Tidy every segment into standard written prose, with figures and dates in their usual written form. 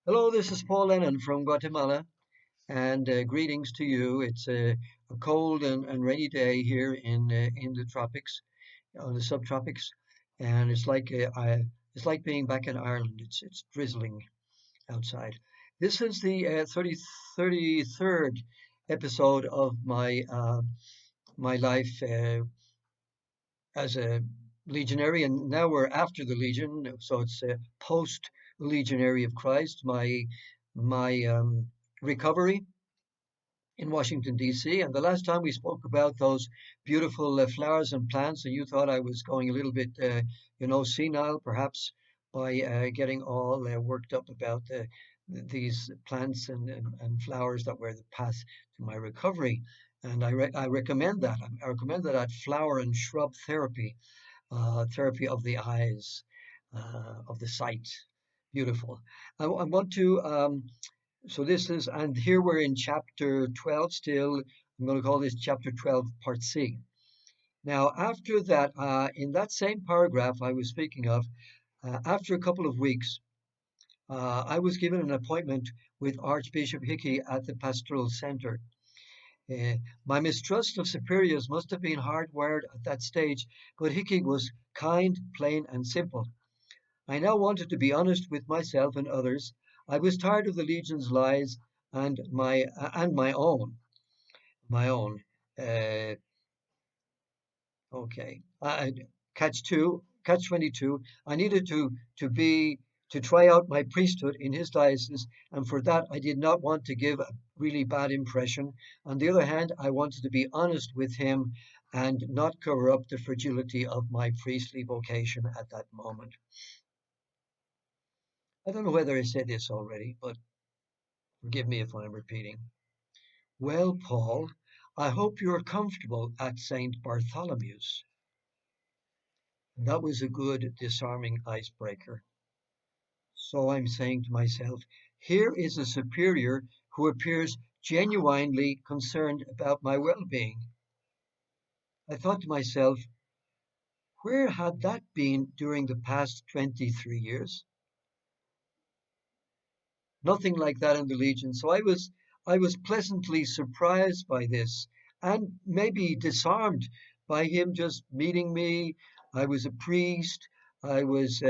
Hello, this is Paul Lennon from Guatemala, and greetings to you. It's a cold and rainy day here in the tropics, on the subtropics, and it's like being back in Ireland. It's drizzling outside. This is the 33rd episode of my life as a legionary, and now we're after the Legion, so it's post Legionary of Christ. My recovery in Washington D.C. And the last time we spoke about those beautiful flowers and plants, and you thought I was going a little bit, senile, perhaps by getting all worked up about these plants and flowers that were the path to my recovery. And I recommend that. I recommend that flower and shrub therapy, therapy of the eyes, of the sight. Beautiful. I want to, so this is, and here we're in chapter 12 still. I'm going to call this chapter 12, part C. Now, after that, in that same paragraph I was speaking of, after a couple of weeks, I was given an appointment with Archbishop Hickey at the Pastoral Center. Uh, my mistrust of superiors must have been hardwired at that stage, but Hickey was kind, plain, and simple. I now wanted to be honest with myself and others. I was tired of the Legion's lies and my own. Uh, okay, catch 22. I needed to try out my priesthood in his diocese, and for that I did not want to give a really bad impression. On the other hand, I wanted to be honest with him and not cover up the fragility of my priestly vocation at that moment. I don't know whether I said this already, but forgive me if I'm repeating. Well, Paul, I hope you're comfortable at St. Bartholomew's. That was a good disarming icebreaker. So I'm saying to myself, here is a superior who appears genuinely concerned about my well-being. I thought to myself, where had that been during the past 23 years? Nothing like that in the Legion. So I was pleasantly surprised by this and maybe disarmed by him just meeting me. I was a priest. I was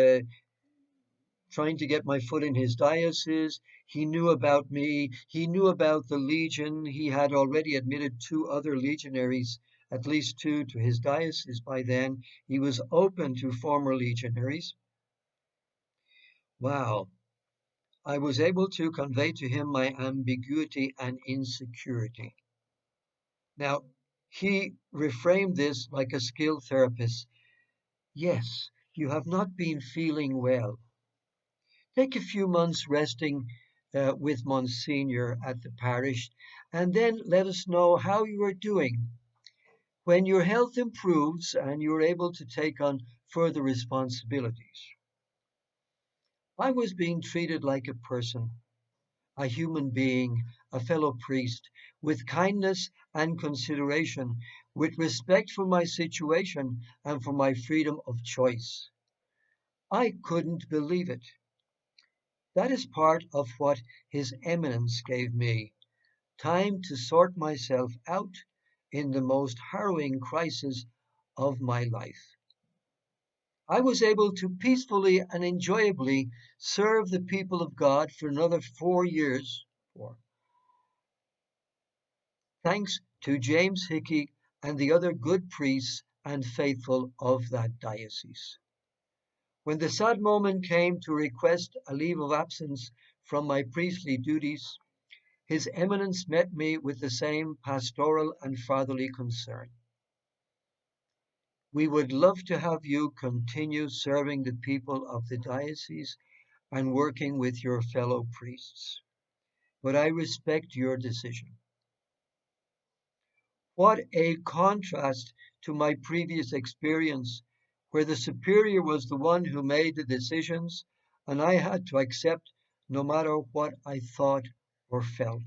trying to get my foot in his diocese. He knew about me. He knew about the Legion. He had already admitted two other legionaries, at least two, to his diocese by then. He was open to former legionaries. Wow. I was able to convey to him my ambiguity and insecurity. Now, he reframed this like a skilled therapist. Yes, you have not been feeling well. Take a few months resting with Monsignor at the parish, and then let us know how you are doing. When your health improves and you're able to take on further responsibilities. I was being treated like a person, a human being, a fellow priest, with kindness and consideration, with respect for my situation and for my freedom of choice. I couldn't believe it. That is part of what His Eminence gave me time to sort myself out in the most harrowing crisis of my life. I was able to peacefully and enjoyably serve the people of God for another 4 years. Four. Thanks to James Hickey and the other good priests and faithful of that diocese. When the sad moment came to request a leave of absence from my priestly duties, His Eminence met me with the same pastoral and fatherly concern. We would love to have you continue serving the people of the diocese and working with your fellow priests, but I respect your decision. What a contrast to my previous experience, where the superior was the one who made the decisions, and I had to accept no matter what I thought or felt.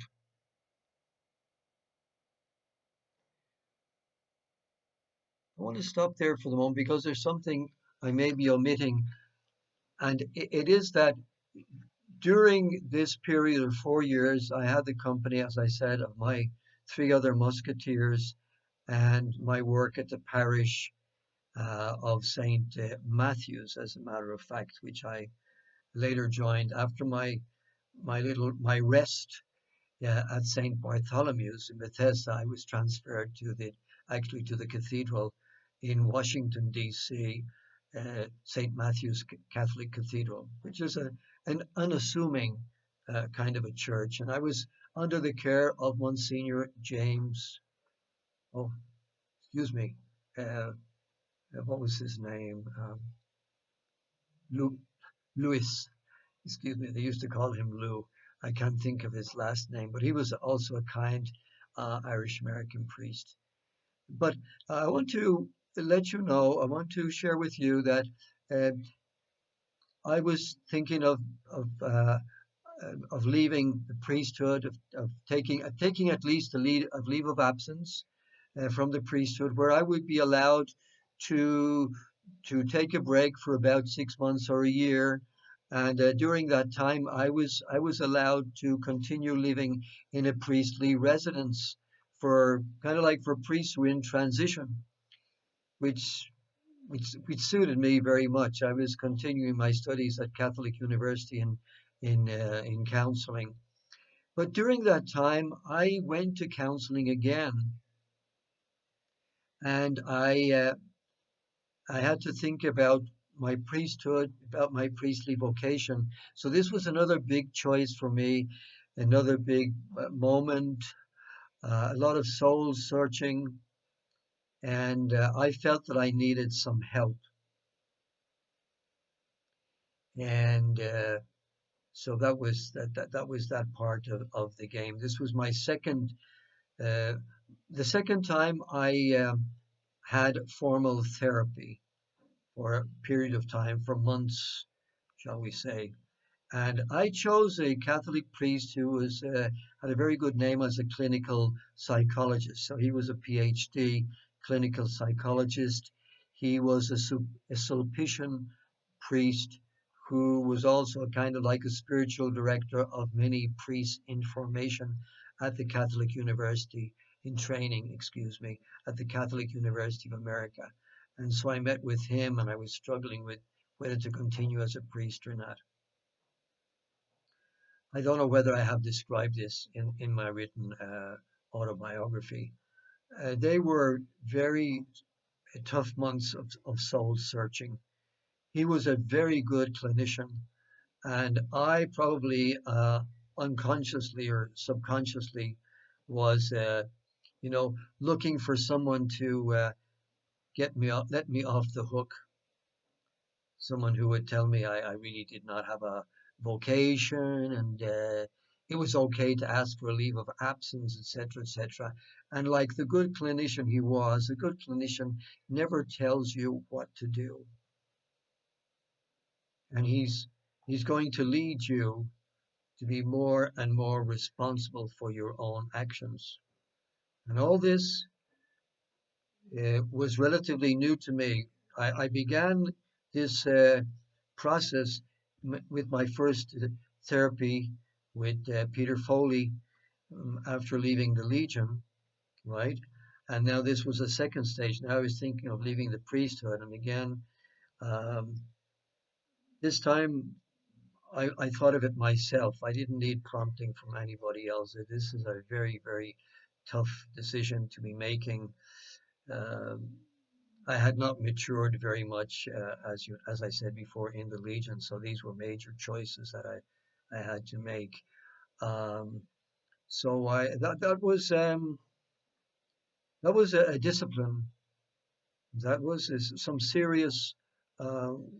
I want to stop there for the moment because there's something I may be omitting, and it is that During this period of 4 years, I had the company, as I said, of my three other musketeers and my work at the parish of St. Matthew's, as a matter of fact, which I later joined after my rest at St. Bartholomew's in Bethesda. I was transferred to the cathedral in Washington, D.C., St. Matthew's Catholic Cathedral, which is an unassuming kind of a church. And I was under the care of Monsignor James, oh, excuse me, uh, what was his name? Lou, Louis, excuse me, they used to call him Lou. I can't think of his last name, but he was also a kind Irish American priest. But I want to let you know, I want to share with you that uh, I was thinking of leaving the priesthood, of taking at least a leave of absence from the priesthood, where I would be allowed to to take a break for about 6 months or a year. And during that time, I was allowed to continue living in a priestly residence for kind of like for priests who are in transition, which which suited me very much. I was continuing my studies at Catholic University in counseling. But during that time, I went to counseling again, and I had to think about my priesthood, about my priestly vocation. So this was another big choice for me, another big moment, a lot of soul searching, and I felt that I needed some help. And so that was that part of the game. This was my uh, the second time I had formal therapy for a period of time, for months, shall we say. And I chose a Catholic priest who had a very good name as a clinical psychologist. So he was a PhD clinical psychologist. He was a Sulpician priest who was also kind of like a spiritual director of many priests in formation at the Catholic University, in training, excuse me, at the Catholic University of America. And so I met with him, and I was struggling with whether to continue as a priest or not. I don't know whether I have described this in my written autobiography. They were very tough months of soul searching. He was a very good clinician, and I probably unconsciously or subconsciously was, looking for someone to let me off the hook, someone who would tell me I really did not have a vocation, and it was okay to ask for a leave of absence, etc., etc. And like the good clinician he was, a good clinician never tells you what to do, and he's going to lead you to be more and more responsible for your own actions. And all this was relatively new to me. I began this process with my first therapy with Peter Foley after leaving the Legion, right? And now this was a second stage. Now I was thinking of leaving the priesthood. And again, um, this time I thought of it myself. I didn't need prompting from anybody else. This is a very, very tough decision to be making. Um, I had not matured very much, as I said before, in the Legion. So these were major choices that I had to make. Um, so that was a discipline. That was some serious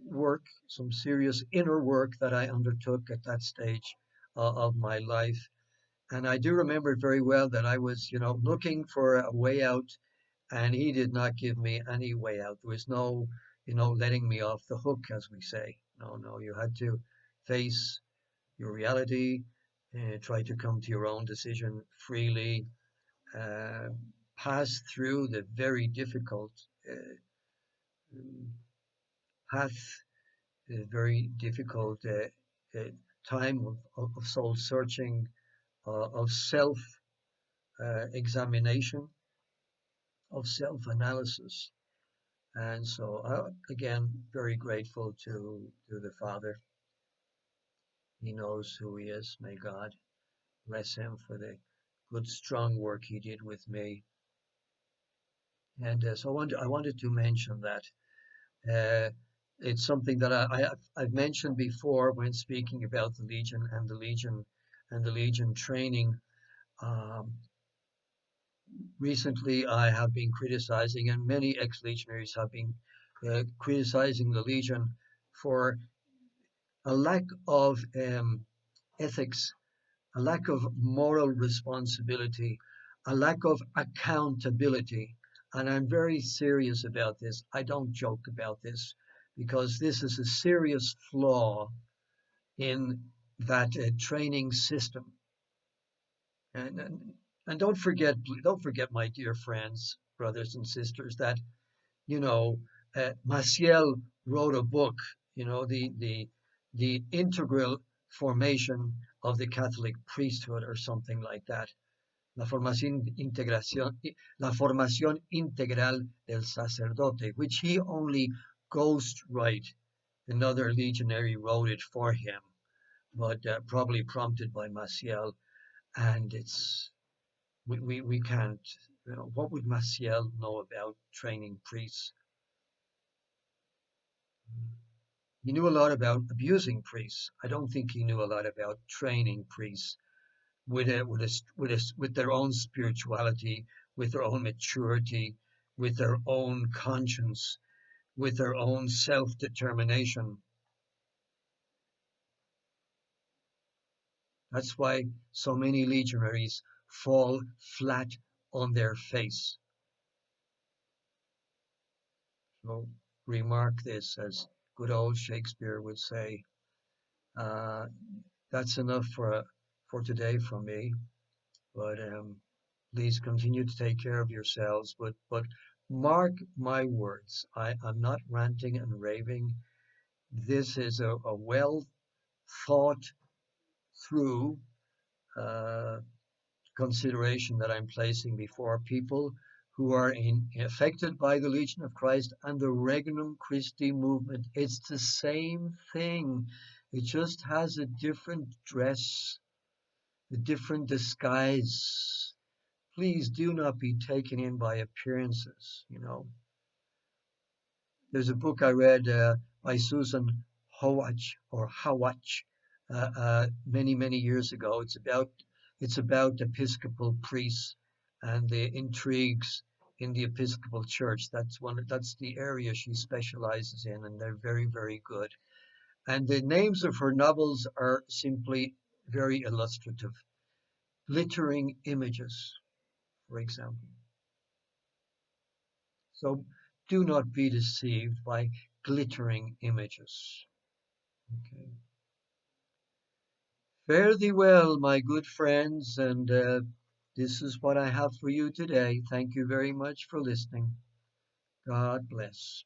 work, some serious inner work that I undertook at that stage of my life. And I do remember very well that I was, looking for a way out, and he did not give me any way out. There was no, letting me off the hook, as we say. No, no, you had to face your reality, try to come to your own decision freely, uh, pass through the very difficult path, very difficult time of soul searching, of self examination, of self analysis. And so, again, very grateful to the Father. He knows who He is. May God bless Him for the good, strong work He did with me. And so I wanted to mention that. It's something that I've mentioned before when speaking about the Legion and the Legion training. Um, Recently, I have been criticizing, and many ex-legionaries have been criticizing the Legion for a lack of ethics, a lack of moral responsibility, a lack of accountability. And I'm very serious about this. I don't joke about this because this is a serious flaw in that training system. And, and and don't forget, my dear friends, brothers and sisters, that you know Maciel wrote a book. The integral formation of the Catholic priesthood, or something like that. La formación integral del sacerdote, which he only ghostwrote. Another legionary wrote it for him, but probably prompted by Maciel. And we can't. What would Maciel know about training priests? He knew a lot about abusing priests. I don't think he knew a lot about training priests with their own spirituality, with their own maturity, with their own conscience, with their own self-determination. That's why so many legionaries fall flat on their face. So remark this, as good old Shakespeare would say. That's enough for today from me. But please continue to take care of yourselves. But mark my words. I'm not ranting and raving. This is a well thought through uh, consideration that I'm placing before people who are affected by the Legion of Christ and the Regnum Christi movement. It's the same thing. It just has a different dress, a different disguise. Please do not be taken in by appearances. There's a book I read by Susan Howatch many years ago. It's about Episcopal priests and the intrigues in the Episcopal Church. That's the area she specializes in, and they're very good. And the names of her novels are simply very illustrative. Glittering Images, for example. So do not be deceived by glittering images. Okay. Fare thee well, my good friends, and this is what I have for you today. Thank you very much for listening. God bless.